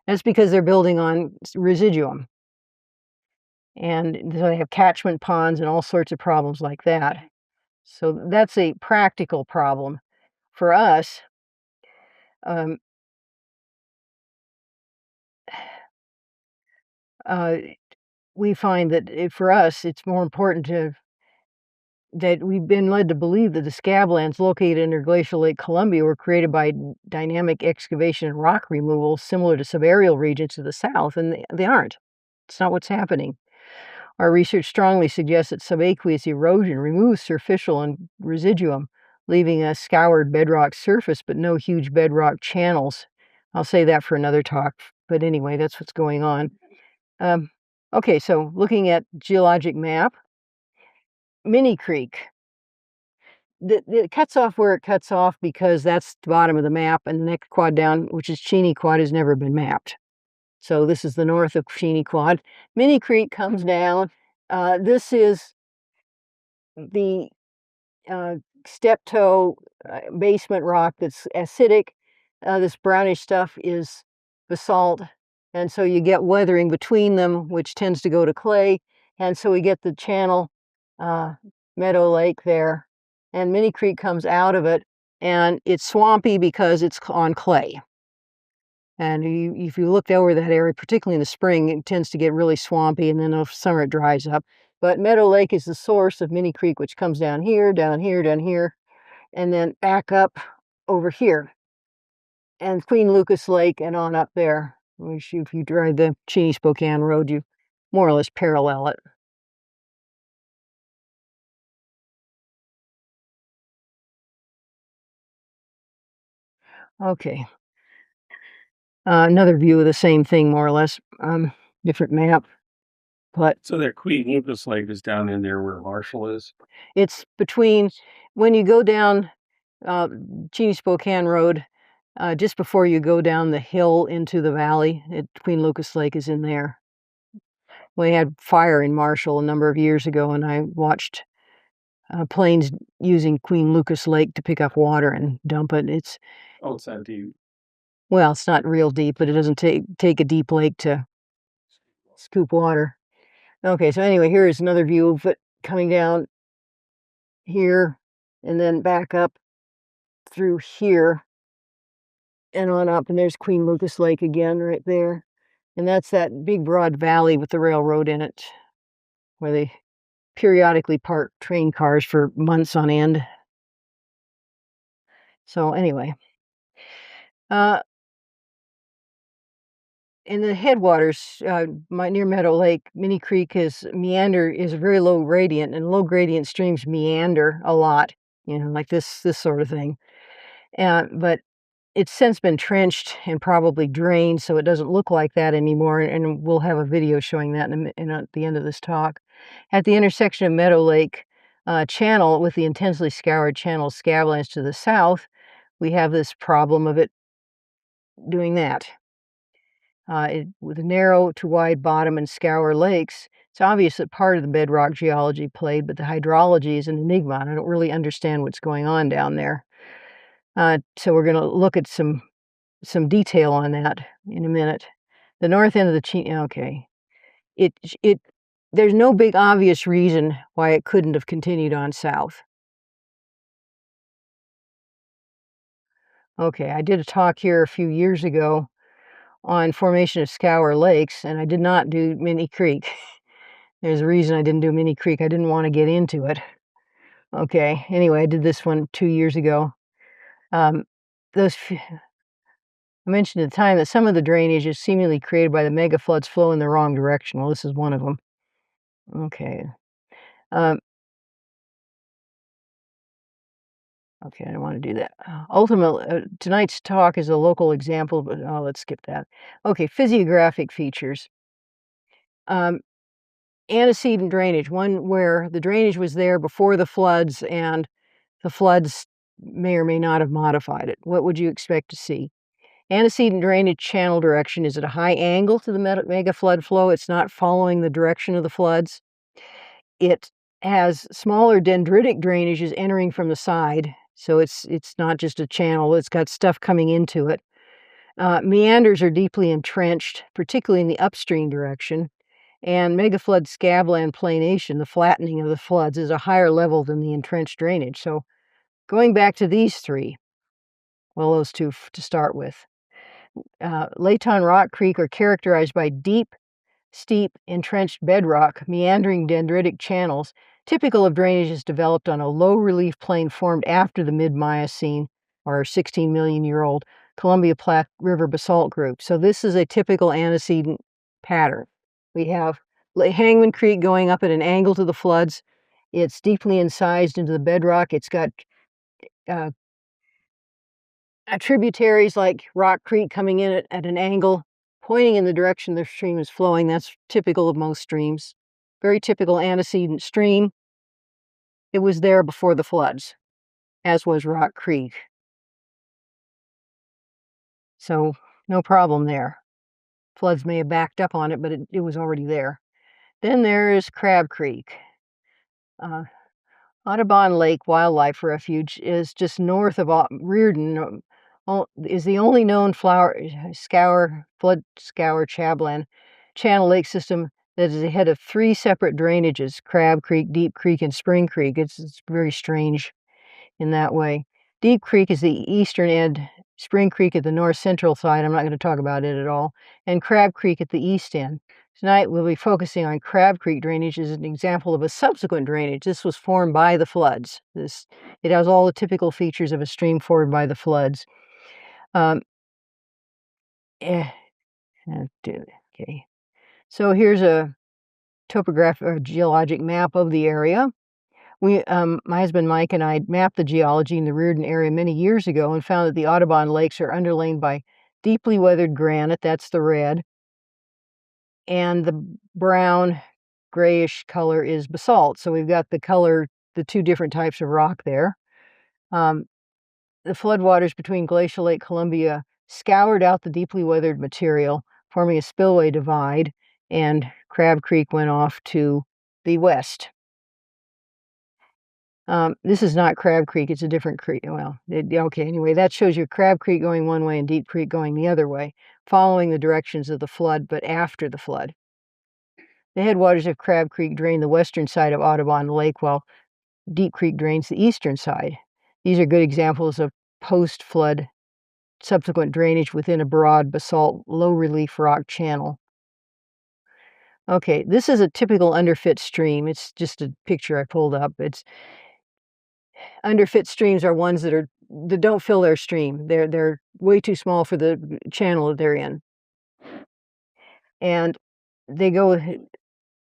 That's because they're building on residuum. And so they have catchment ponds and all sorts of problems like that. So that's a practical problem. For us, we find that for us, it's more important that we've been led to believe that the scablands located under glacial Lake Columbia were created by dynamic excavation and rock removal similar to subaerial regions to the south, and they aren't. It's not what's happening. Our research strongly suggests that subaqueous erosion removes surficial and residuum, leaving a scoured bedrock surface but no huge bedrock channels. I'll say that for another talk, but anyway, that's what's going on. Okay, so looking at geologic map, Mini Creek. It cuts off where it cuts off because that's the bottom of the map, and the next quad down, which is Cheney Quad, has never been mapped. So this is the north of Cheney Quad. Mini Creek comes down. This is the step-toe basement rock that's acidic. This brownish stuff is basalt, and so you get weathering between them, which tends to go to clay, and so we get the channel Meadow Lake there, and Mini Creek comes out of it, and it's swampy because it's on clay. And if you looked over that area, particularly in the spring, it tends to get really swampy, and then in the summer it dries up. But Meadow Lake is the source of Mini Creek, which comes down here, down here, down here, and then back up over here. And Queen Lucas Lake and on up there, which if you drive the Cheney-Spokane road, you more or less parallel it. Okay. Another view of the same thing, more or less. Different map. But so that Queen Lucas Lake is down in there where Marshall is? It's between, when you go down Cheney-Spokane Road, just before you go down the hill into the valley, Queen Lucas Lake is in there. We had fire in Marshall a number of years ago, and I watched planes using Queen Lucas Lake to pick up water and dump it. It's that deep. Well, it's not real deep, but it doesn't take a deep lake to scoop water. Okay, so anyway, here is another view of it coming down here and then back up through here and on up, and there's Queen Lucas Lake again right there. And that's that big broad valley with the railroad in it, where they periodically park train cars for months on end. So anyway, in the headwaters, near Meadow Lake, Mini Creek is very low gradient, and low gradient streams meander a lot, like this sort of thing. But it's since been trenched and probably drained, so it doesn't look like that anymore. And we'll have a video showing that at the end of this talk. At the intersection of Meadow Lake Channel with the intensely scoured channel scablands to the south, we have this problem of it doing that. With a narrow to wide bottom and scour lakes, it's obvious that part of the bedrock geology played, but the hydrology is an enigma, and I don't really understand what's going on down there. So we're going to look at some detail on that in a minute. The north end of the okay. There's no big obvious reason why it couldn't have continued on south. Okay, I did a talk here a few years ago on formation of scour lakes, and I did not do Mini Creek. There's a reason I didn't do Mini Creek. I didn't want to get into it. Okay, anyway, I did this one 2 years ago. I mentioned at the time that some of the drainage is seemingly created by the mega floods flow in the wrong direction. Well, this is one of them. Okay. Okay, I don't want to do that. Ultimately, tonight's talk is a local example, but let's skip that. Okay, physiographic features. Antecedent drainage, one where the drainage was there before the floods and the floods may or may not have modified it. What would you expect to see? Antecedent drainage channel direction is at a high angle to the mega flood flow. It's not following the direction of the floods. It has smaller dendritic drainages entering from the side, so it's not just a channel. It's got stuff coming into it. Meanders are deeply entrenched, particularly in the upstream direction. And megaflood scabland planation, the flattening of the floods, is a higher level than the entrenched drainage. So going back to these three, well, those two to start with. Layton Rock Creek are characterized by deep, steep, entrenched bedrock, meandering dendritic channels, typical of drainages developed on a low relief plain formed after the mid-Miocene, or 16 million year old, Columbia Platte River basalt group. So this is a typical antecedent pattern. We have Hangman Creek going up at an angle to the floods. It's deeply incised into the bedrock. It's got tributaries like Rock Creek coming in at an angle, pointing in the direction the stream is flowing. That's typical of most streams. Very typical antecedent stream. It was there before the floods, as was Rock Creek. So no problem there. Floods may have backed up on it, but it was already there. Then there is Crab Creek. Audubon Lake Wildlife Refuge is just north of Reardon, is the only known flood scour chabland channel lake system that is ahead of three separate drainages: Crab Creek, Deep Creek, and Spring Creek. It's very strange in that way. Deep Creek is the eastern end, Spring Creek at the north central side. I'm not going to talk about it at all. And Crab Creek at the east end. Tonight we'll be focusing on Crab Creek drainage as an example of a subsequent drainage. This was formed by the floods. It has all the typical features of a stream formed by the floods. Okay. So here's a topographic or geologic map of the area. My husband Mike and I mapped the geology in the Reardon area many years ago and found that the Audubon lakes are underlain by deeply weathered granite, that's the red, and the brown grayish color is basalt. So we've got the two different types of rock there. The floodwaters between Glacial Lake Columbia scoured out the deeply weathered material, forming a spillway divide, and Crab Creek went off to the west. This is not Crab Creek, it's a different creek. Well, okay, anyway, that shows you Crab Creek going one way and Deep Creek going the other way, following the directions of the flood, but after the flood. The headwaters of Crab Creek drain the western side of Audubon Lake, while Deep Creek drains the eastern side. These are good examples of post-flood subsequent drainage within a broad basalt low-relief rock channel. Okay, this is a typical underfit stream. It's just a picture I pulled up. Underfit streams are ones that don't fill their stream. They're way too small for the channel that they're in. and they go.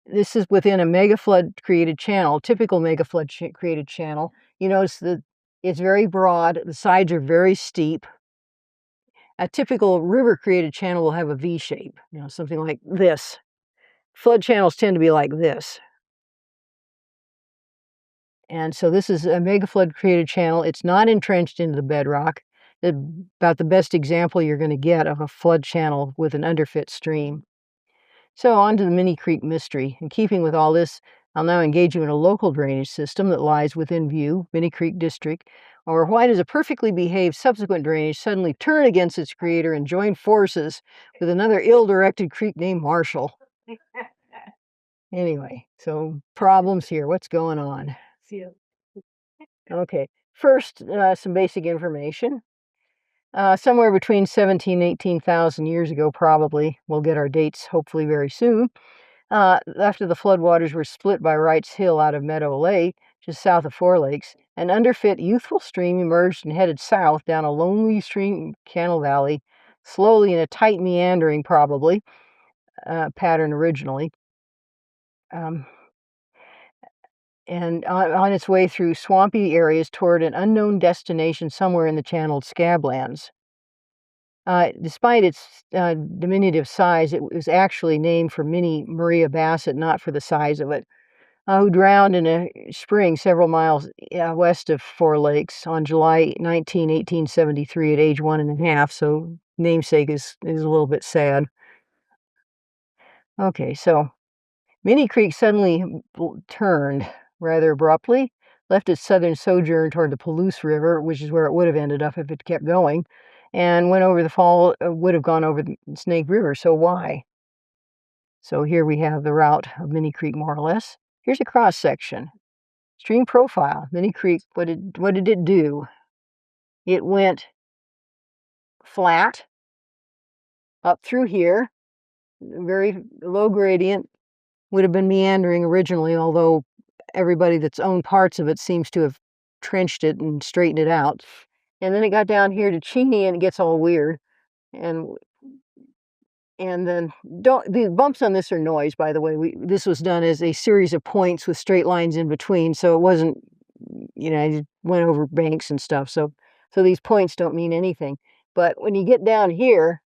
This is within a mega flood created channel, typical mega flood created channel. You notice that it's very broad. The sides are very steep. A typical river created channel will have a V shape, something like this. Flood channels tend to be like this. And so this is a mega flood created channel. It's not entrenched into the bedrock. About the best example you're going to get of a flood channel with an underfit stream. So on to the Mini Creek mystery. In keeping with all this, I'll now engage you in a local drainage system that lies within view, Mini Creek District, or why does a perfectly behaved subsequent drainage suddenly turn against its creator and join forces with another ill-directed creek named Marshall? Anyway, so problems here. What's going on? Okay, first, some basic information. Somewhere between 17,000 and 18,000 years ago, probably. We'll get our dates hopefully very soon. After the floodwaters were split by Wright's Hill out of Meadow Lake, just south of Four Lakes, an underfit, youthful stream emerged and headed south down a lonely stream canal valley, slowly in a tight meandering, probably, pattern originally. And on its way through swampy areas toward an unknown destination somewhere in the channeled scablands. Despite its diminutive size, it was actually named for Minnie Maria Bassett, not for the size of it, who drowned in a spring several miles west of Four Lakes on July 19, 1873 at age 1.5, so namesake is a little bit sad. Okay, so Mini Creek suddenly turned rather abruptly, left its southern sojourn toward the Palouse River, which is where it would have ended up if it kept going, and went over the fall, would have gone over the Snake River. So why? So here we have the route of Mini Creek, more or less. Here's a cross section. Stream profile. Mini Creek, what did it do? It went flat up through here, very low gradient, would have been meandering originally, although everybody that's owned parts of it seems to have trenched it and straightened it out. And then it got down here to Cheney and it gets all weird. And then the bumps on this are noise, by the way. This was done as a series of points with straight lines in between, so it wasn't, I went over banks and stuff. So these points don't mean anything. But when you get down here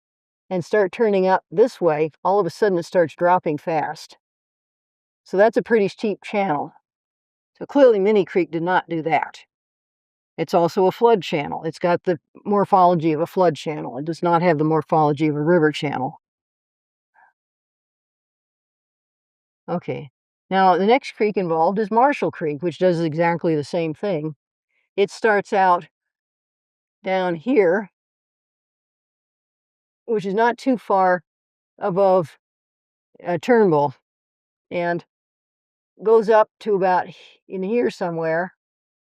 and start turning up this way, all of a sudden it starts dropping fast. So that's a pretty steep channel. So clearly Mini Creek did not do that. It's also a flood channel. It's got the morphology of a flood channel. It does not have the morphology of a river channel. Okay, now the next creek involved is Marshall Creek, which does exactly the same thing. It starts out down here, which is not too far above Turnbull, and goes up to about in here somewhere.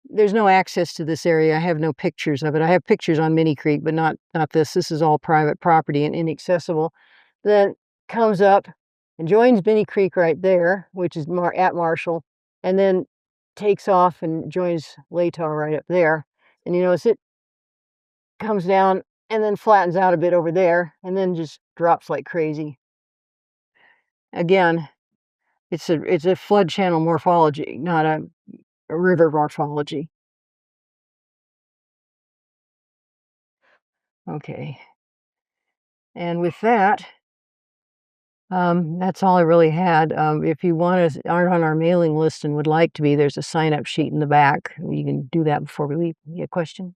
There's no access to this area. I have no pictures of it. I have pictures on Mini Creek, but not this. This is all private property and inaccessible. Then comes up and joins Mini Creek right there, which is at Marshall, and then takes off and joins Latah right up there. And you notice it comes down and then flattens out a bit over there, and then just drops like crazy. Again, it's a flood channel morphology, not a river morphology. Okay. And with that, that's all I really had. If you aren't on our mailing list and would like to be, there's a sign-up sheet in the back. You can do that before we leave. You have a question?